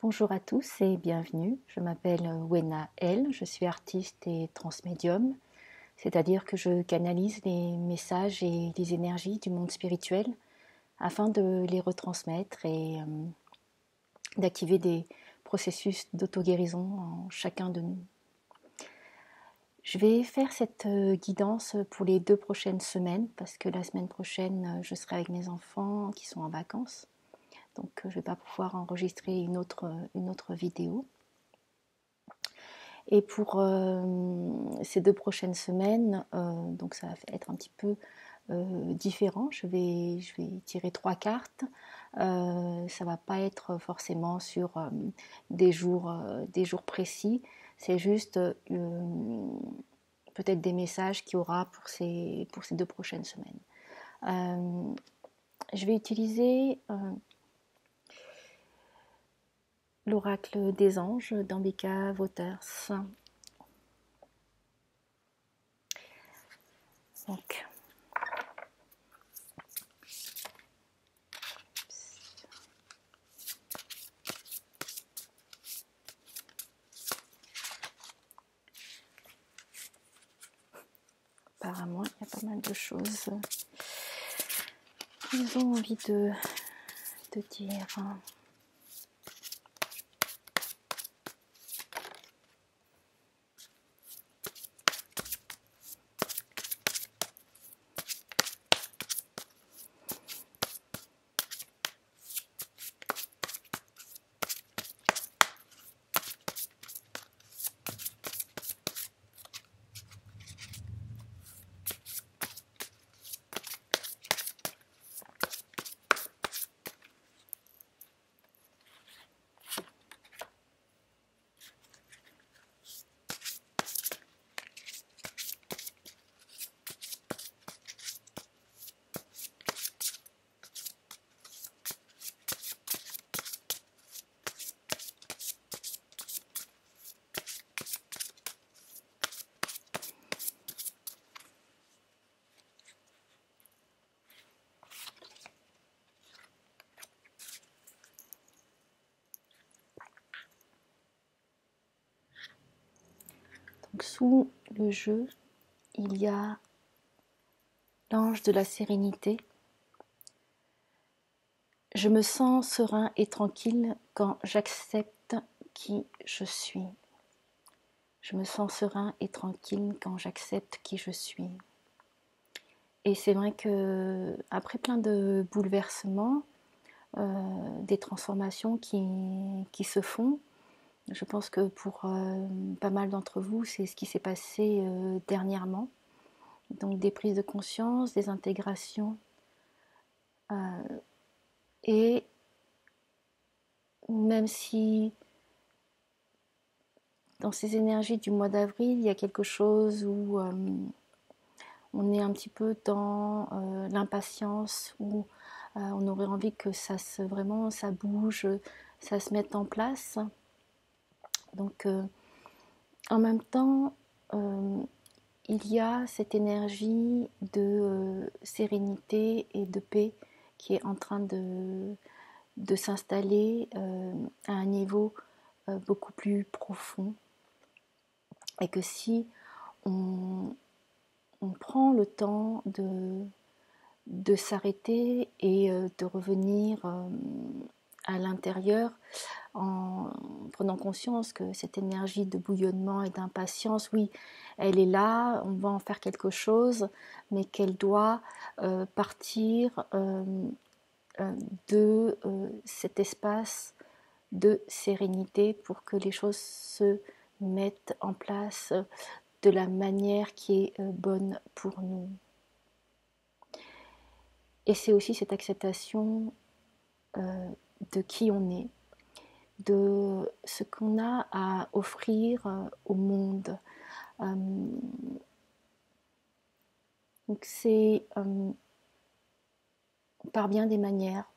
Bonjour à tous et bienvenue. Je m'appelle Wena L. Je suis artiste et transmédium, c'est-à-dire que je canalise les messages et les énergies du monde spirituel afin de les retransmettre et d'activer des processus d'auto-guérison en chacun de nous. Je vais faire cette guidance pour les 2 prochaines semaines parce que la semaine prochaine, je serai avec mes enfants qui sont en vacances. Donc je ne vais pas pouvoir enregistrer une autre vidéo. Et pour ces 2 prochaines semaines, donc ça va être un petit peu différent. Je vais tirer 3 cartes. Ça ne va pas être forcément sur des jours précis. C'est juste peut-être des messages qu'il y aura pour ces 2 prochaines semaines. Je vais utiliser l'oracle des anges d'Ambika Waters. Donc, apparemment, il y a pas mal de choses qu'ils ont envie de dire. Donc, sous le jeu, il y a l'ange de la sérénité. Je me sens serein et tranquille quand j'accepte qui je suis. Je me sens serein et tranquille quand j'accepte qui je suis. Et c'est vrai que après plein de bouleversements, des transformations qui se font, je pense que pour pas mal d'entre vous, c'est ce qui s'est passé dernièrement. Donc des prises de conscience, des intégrations. Et même si dans ces énergies du mois d'avril, il y a quelque chose où on est un petit peu dans l'impatience, où on aurait envie que vraiment ça bouge, ça se mette en place. Donc en même temps, il y a cette énergie de sérénité et de paix qui est en train de s'installer à un niveau beaucoup plus profond. Et que si on prend le temps de s'arrêter et de revenir à l'intérieur en prenant conscience que cette énergie de bouillonnement et d'impatience, oui, elle est là, on va en faire quelque chose, mais qu'elle doit partir de cet espace de sérénité pour que les choses se mettent en place de la manière qui est bonne pour nous. Et c'est aussi cette acceptation de qui on est, de ce qu'on a à offrir au monde. Donc c'est par bien des manières.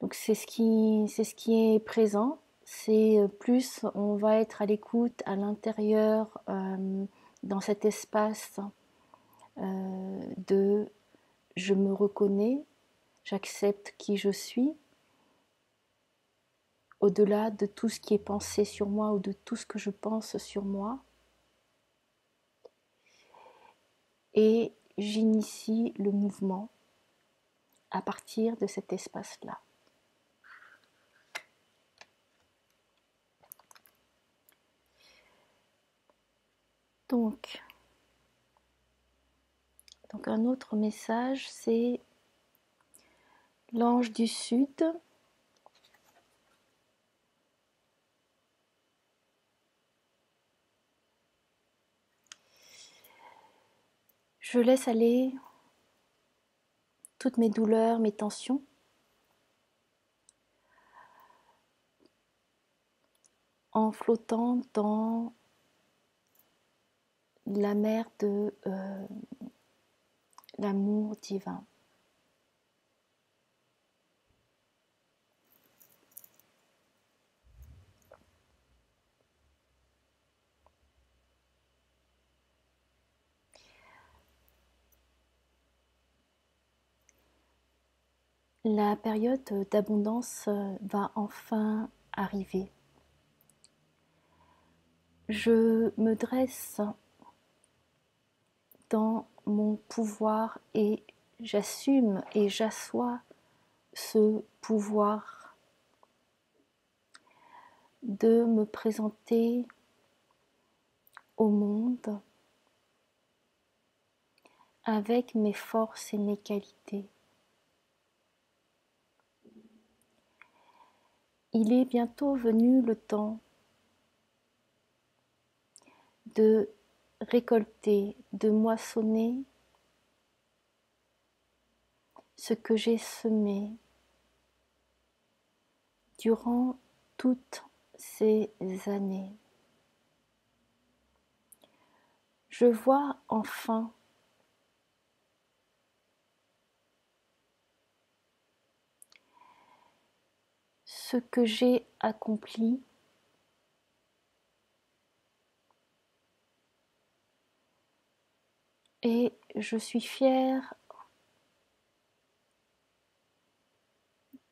Donc c'est ce qui est présent. C'est plus on va être à l'écoute à l'intérieur dans cet espace de je me reconnais, J'accepte qui je suis, au-delà de tout ce qui est pensé sur moi ou de tout ce que je pense sur moi. Et j'initie le mouvement à partir de cet espace-là. Donc un autre message, c'est l'ange du Sud. Je laisse aller toutes mes douleurs, mes tensions. En flottant dans la mer de l'amour divin. La période d'abondance va enfin arriver. Je me dresse dans mon pouvoir et j'assume et j'assois ce pouvoir de me présenter au monde avec mes forces et mes qualités. Il est bientôt venu le temps de récolter, de moissonner ce que j'ai semé durant toutes ces années. Je vois enfin ce que j'ai accompli et je suis fière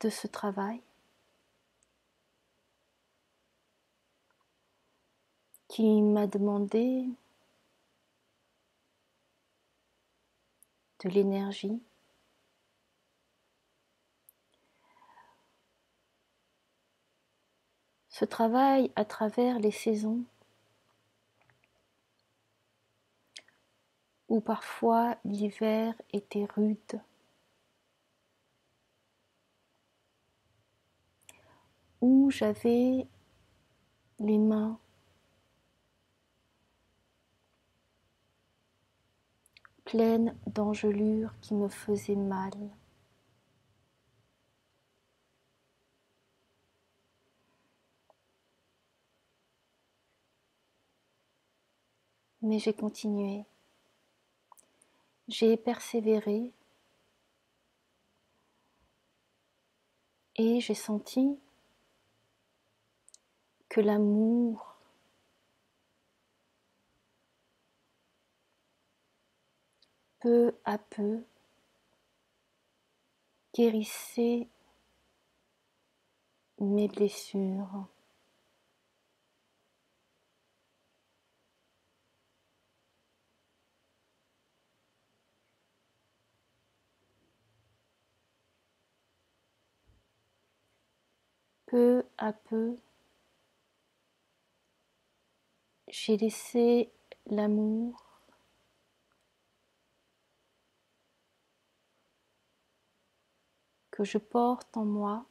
de ce travail qui m'a demandé de l'énergie, ce travail à travers les saisons où parfois l'hiver était rude, où j'avais les mains pleines d'engelures qui me faisaient mal. Mais j'ai continué, j'ai persévéré et j'ai senti que l'amour peu à peu guérissait mes blessures. Peu à peu, j'ai laissé l'amour que je porte en moi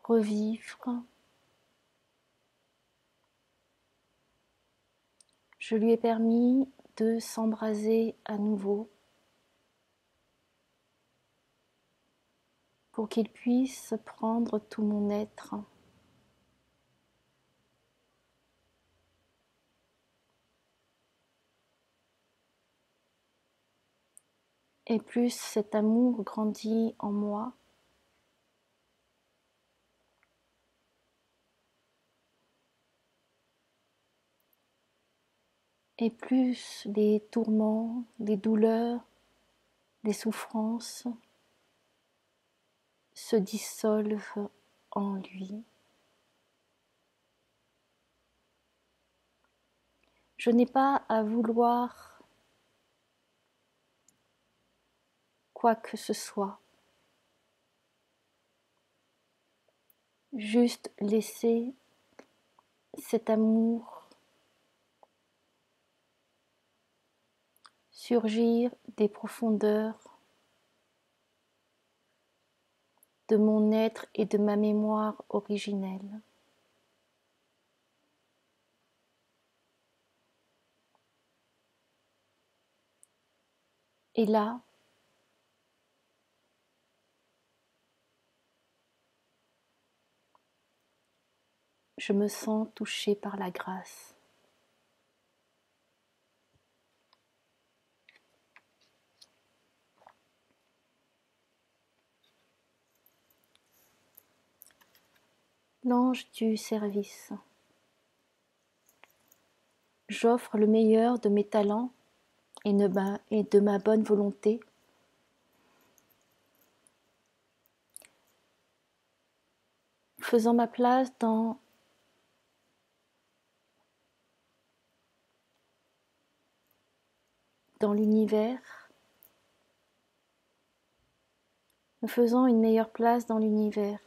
revivre. Je lui ai permis de s'embraser à nouveau pour qu'il puisse prendre tout mon être. Et plus cet amour grandit en moi, Et plus les tourments, les douleurs, les souffrances se dissolvent en lui. Je n'ai pas à vouloir quoi que ce soit, juste laisser cet amour surgir des profondeurs de mon être et de ma mémoire originelle. Et là, je me sens touchée par la grâce. L'ange du service. J'offre le meilleur de mes talents et de ma bonne volonté, faisant ma place dans l'univers, me faisant une meilleure place dans l'univers.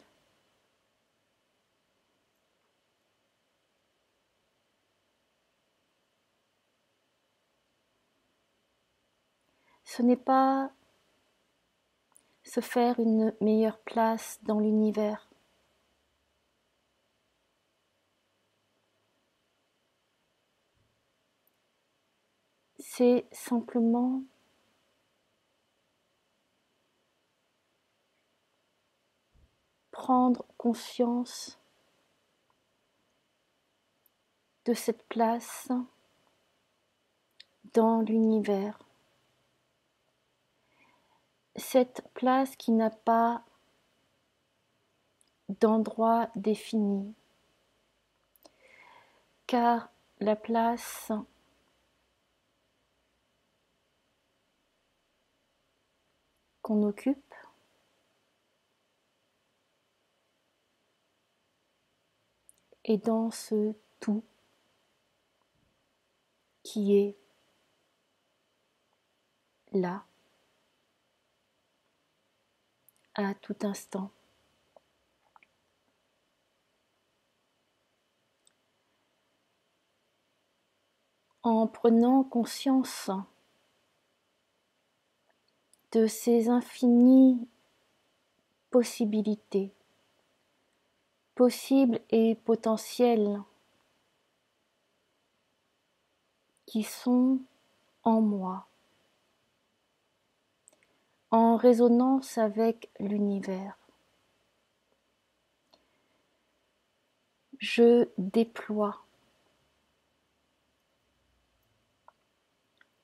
Ce n'est pas se faire une meilleure place dans l'univers. C'est simplement prendre conscience de cette place dans l'univers. Cette place qui n'a pas d'endroit défini, car la place qu'on occupe est dans ce tout qui est là, à tout instant. En prenant conscience de ces infinies possibilités, possibles et potentielles, qui sont en moi, en résonance avec l'univers. Je déploie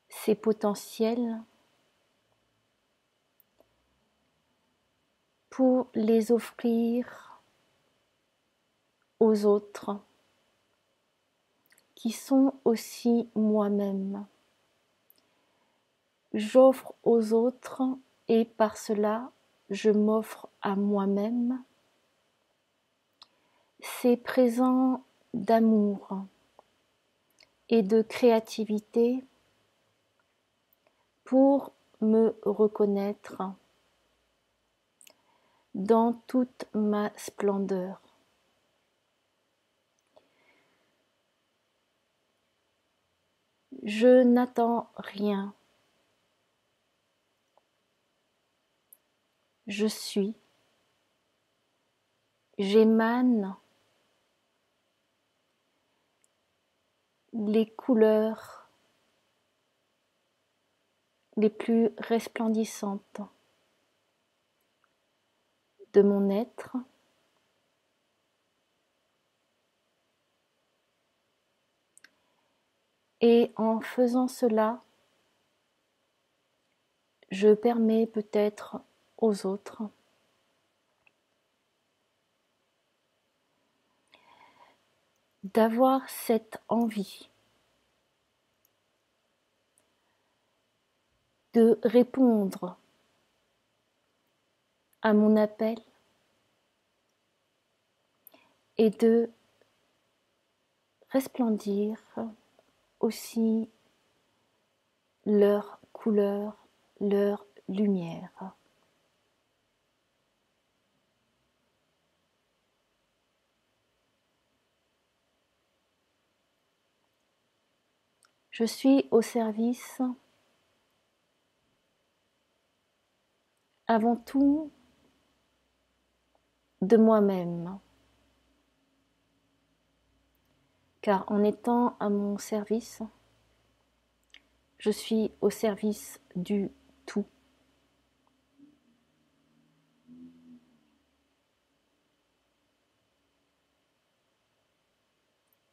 ces potentiels pour les offrir aux autres, qui sont aussi moi-même. J'offre aux autres et par cela, je m'offre à moi-même ces présents d'amour et de créativité pour me reconnaître dans toute ma splendeur. Je n'attends rien. Je suis. J'émane les couleurs les plus resplendissantes de mon être, et en faisant cela, je permets peut-être aux autres d'avoir cette envie de répondre à mon appel et de resplendir aussi leur couleur, leur lumière. Je suis au service avant tout de moi-même, car en étant à mon service, je suis au service du tout.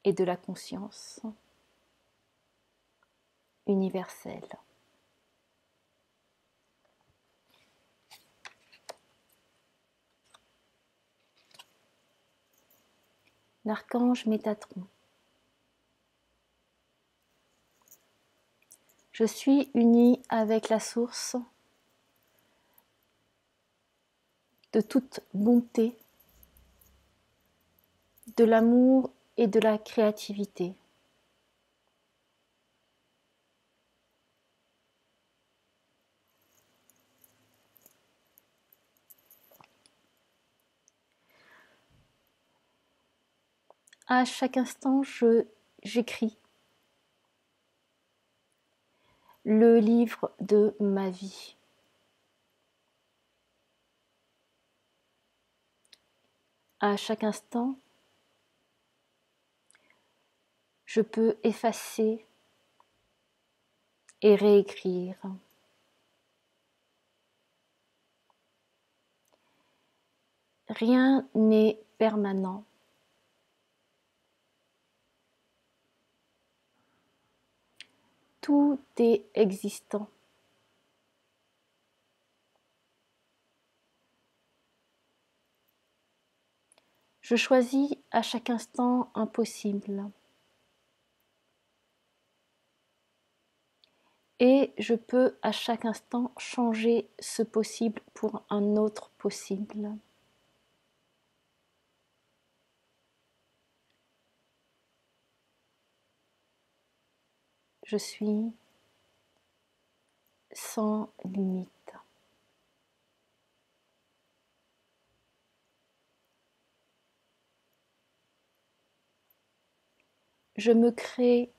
Et de la conscience universelle. L'archange Métatron. Je suis unie avec la source de toute bonté, de l'amour et de la créativité. À chaque instant, j'écris le livre de ma vie. À chaque instant, je peux effacer et réécrire. Rien n'est permanent. Tout est existant. Je choisis à chaque instant un possible. Et je peux à chaque instant changer ce possible pour un autre possible. Je suis sans limite. Je me crée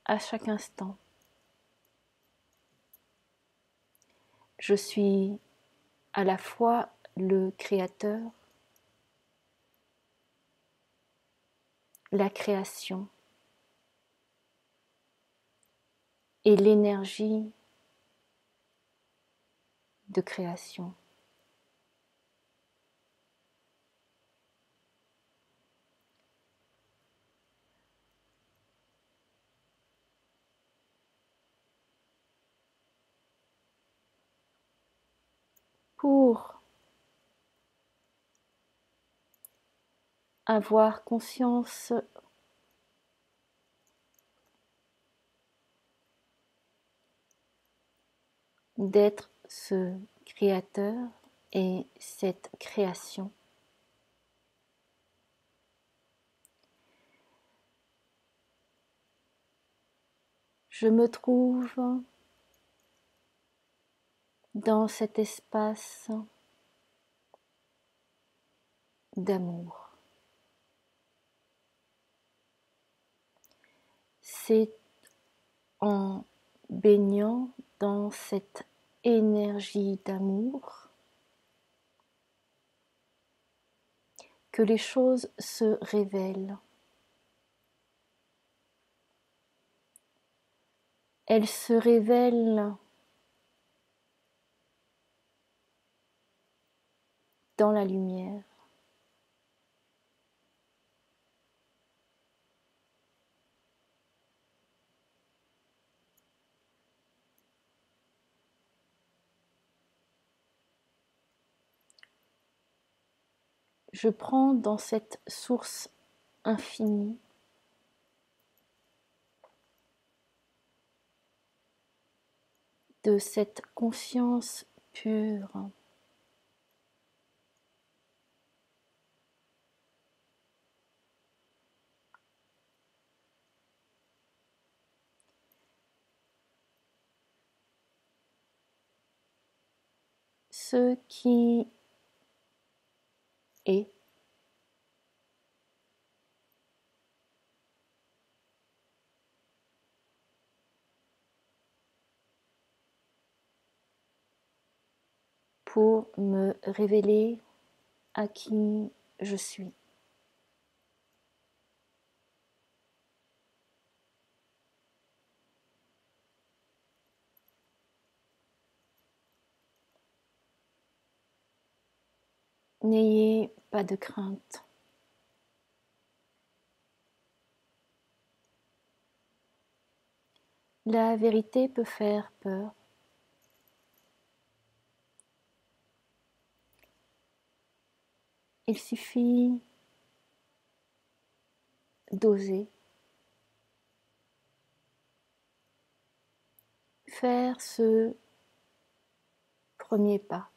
à chaque instant. Je suis à la fois le créateur, la création et l'énergie de création. Pour avoir conscience d'être ce créateur et cette création, je me trouve dans cet espace d'amour. C'est en baignant dans cette énergie d'amour que les choses se révèlent. Elles se révèlent dans la lumière. Je prends dans cette source infinie de cette conscience pure. Ce qui est pour me révéler à qui je suis. N'ayez pas de crainte. La vérité peut faire peur. Il suffit d'oser faire ce premier pas.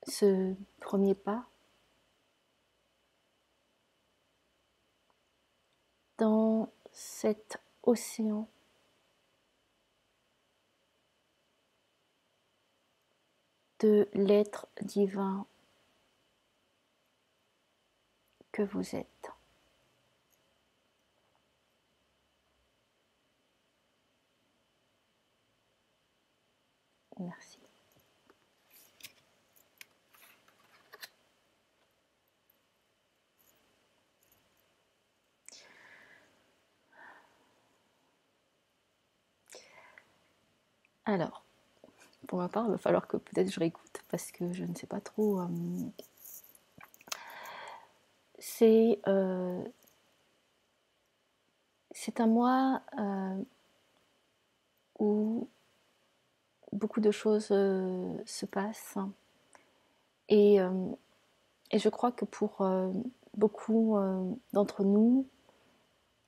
Ce premier pas dans cet océan de l'être divin que vous êtes. Merci. Alors, pour ma part, il va falloir que peut-être je réécoute parce que je ne sais pas trop. C'est un mois où beaucoup de choses se passent et, et je crois que pour beaucoup d'entre nous,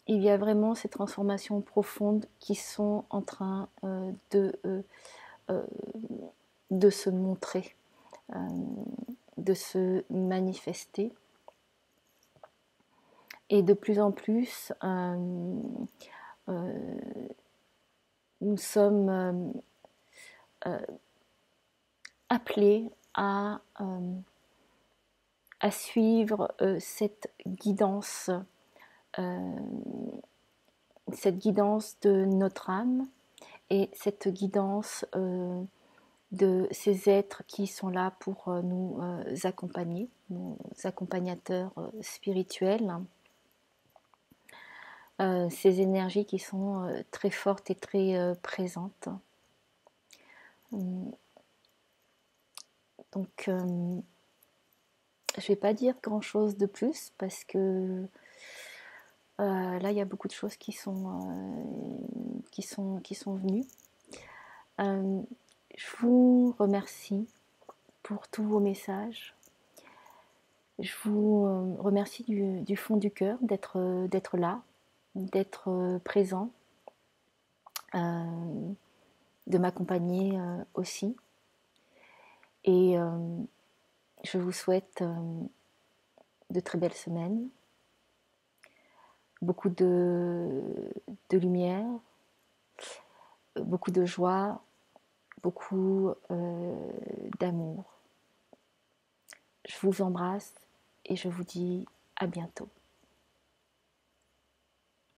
il y a vraiment ces transformations profondes qui sont en train de se montrer, euh, de se manifester. Et de plus en plus, nous sommes appelés à suivre cette guidance de notre âme et cette guidance de ces êtres qui sont là pour nous accompagner, nos accompagnateurs spirituels. Ces énergies qui sont très fortes et très présentes. Donc, je ne vais pas dire grand-chose de plus parce que là, il y a beaucoup de choses qui sont venues. Je vous remercie pour tous vos messages. Je vous remercie du fond du cœur d'être là, d'être présent, de m'accompagner aussi. Et je vous souhaite de très belles semaines, beaucoup de lumière, beaucoup de joie, beaucoup d'amour. Je vous embrasse et je vous dis à bientôt.